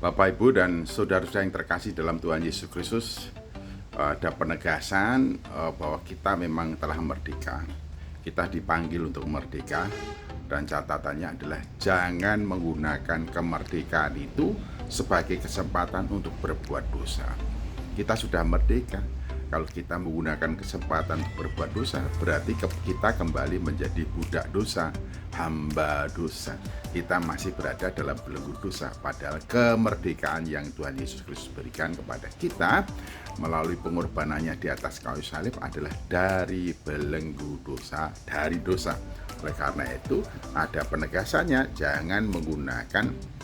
Bapak, Ibu, dan saudara-saudara yang terkasih dalam Tuhan Yesus Kristus, ada penegasan bahwa kita memang telah merdeka. Kita dipanggil untuk merdeka, dan catatannya adalah jangan menggunakan kemerdekaan itu sebagai kesempatan untuk berbuat dosa. Kita sudah merdeka. Kalau kita menggunakan kesempatan untuk berbuat dosa, berarti kita kembali menjadi budak dosa, hamba dosa. Kita masih berada dalam belenggu dosa, padahal kemerdekaan yang Tuhan Yesus Kristus berikan kepada kita melalui pengorbanannya di atas kayu salib adalah dari belenggu dosa, dari dosa. Oleh karena itu, ada penegasannya, jangan menggunakan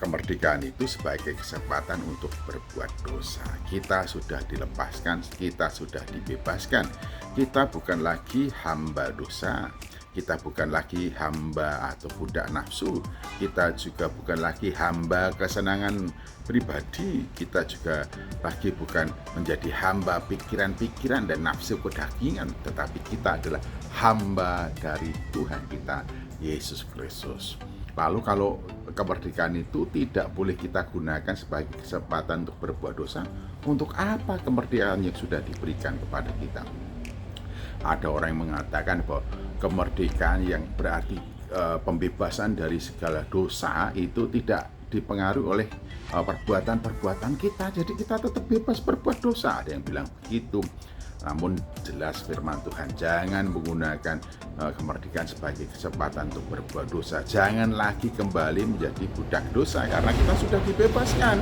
kemerdekaan itu sebagai kesempatan untuk berbuat dosa. Kita sudah dilepaskan, kita sudah dibebaskan. Kita bukan lagi hamba dosa, kita bukan lagi hamba atau budak nafsu, kita juga bukan lagi hamba kesenangan pribadi, kita juga lagi bukan menjadi hamba pikiran-pikiran dan nafsu kedagingan, tetapi kita adalah hamba dari Tuhan kita, Yesus Kristus. Lalu kalau kemerdekaan itu tidak boleh kita gunakan sebagai kesempatan untuk berbuat dosa, untuk apa kemerdekaan yang sudah diberikan kepada kita? Ada orang yang mengatakan bahwa kemerdekaan yang berarti pembebasan dari segala dosa itu tidak dipengaruhi oleh perbuatan-perbuatan kita, jadi kita tetap bebas berbuat dosa. Ada yang bilang begitu. Namun jelas firman Tuhan, jangan menggunakan kemerdekaan sebagai kesempatan untuk berbuat dosa. Jangan lagi kembali menjadi budak dosa karena kita sudah dibebaskan.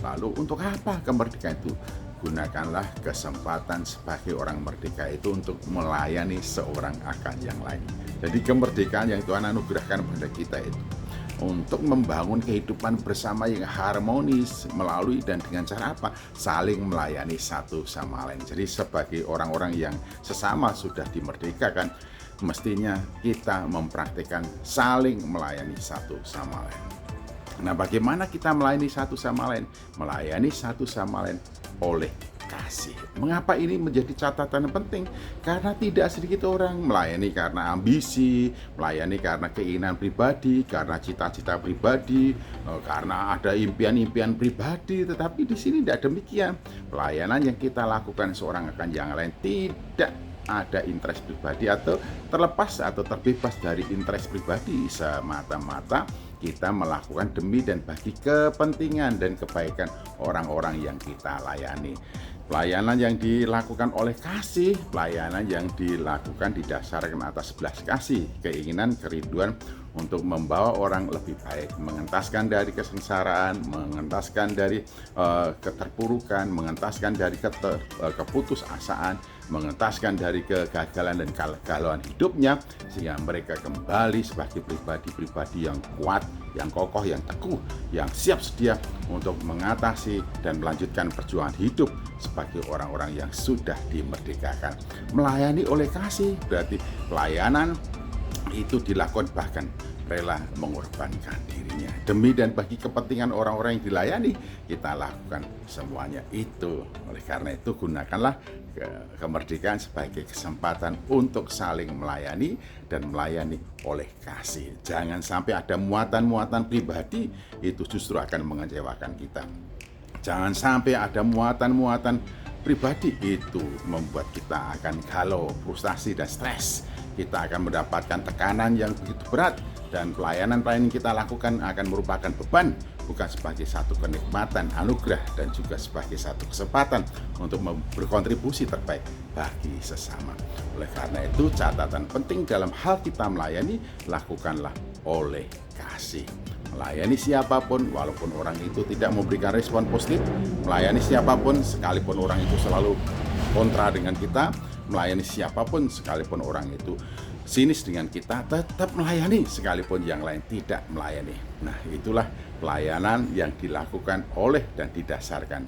Lalu untuk apa kemerdekaan itu? Gunakanlah kesempatan sebagai orang merdeka itu untuk melayani seorang akan yang lain. Jadi kemerdekaan yang Tuhan anugerahkan pada kita itu untuk membangun kehidupan bersama yang harmonis melalui dan dengan cara apa? Saling melayani satu sama lain. Jadi sebagai orang-orang yang sesama sudah dimerdekakan, mestinya kita mempraktikkan saling melayani satu sama lain. Nah, bagaimana kita melayani satu sama lain? Melayani satu sama lain oleh kasih. Mengapa ini menjadi catatan yang penting? Karena tidak sedikit orang melayani karena ambisi, melayani karena keinginan pribadi, karena cita-cita pribadi, karena ada impian-impian pribadi. Tetapi di sini tidak demikian. Pelayanan yang kita lakukan seorang akan yang lain tidak ada interest pribadi atau terlepas atau terbebas dari interest pribadi, semata-mata kita melakukan demi dan bagi kepentingan dan kebaikan orang-orang yang kita layani. Pelayanan yang dilakukan oleh kasih, pelayanan yang dilakukan didasarkan atas belas kasih, keinginan, kerinduan untuk membawa orang lebih baik, mengentaskan dari kesengsaraan, mengentaskan dari keterpurukan, mengentaskan dari keputusasaan, mengentaskan dari kegagalan dan kegalauan hidupnya, sehingga mereka kembali sebagai pribadi-pribadi yang kuat, yang kokoh, yang teguh, yang siap sedia untuk mengatasi dan melanjutkan perjuangan hidup sebagai orang-orang yang sudah dimerdekakan. Melayani oleh kasih berarti pelayanan itu dilakukan bahkan rela mengorbankan dirinya demi dan bagi kepentingan orang-orang yang dilayani. Kita lakukan semuanya itu. Oleh karena itu, gunakanlah kemerdekaan sebagai kesempatan untuk saling melayani dan melayani oleh kasih. Jangan sampai ada muatan-muatan pribadi, itu justru akan mengecewakan kita. Jangan sampai ada muatan-muatan pribadi, itu membuat kita akan galau, frustasi, dan stres. Kita akan mendapatkan tekanan yang begitu berat, dan pelayanan-pelayanan yang kita lakukan akan merupakan beban, bukan sebagai satu kenikmatan, anugerah, dan juga sebagai satu kesempatan untuk berkontribusi terbaik bagi sesama. Oleh karena itu, catatan penting dalam hal kita melayani, lakukanlah oleh kasih. Melayani siapapun, walaupun orang itu tidak memberikan respon positif, melayani siapapun, sekalipun orang itu selalu kontra dengan kita, melayani siapapun, sekalipun orang itu sinis dengan kita, tetap melayani sekalipun yang lain tidak melayani. Nah, itulah pelayanan yang dilakukan oleh dan didasarkan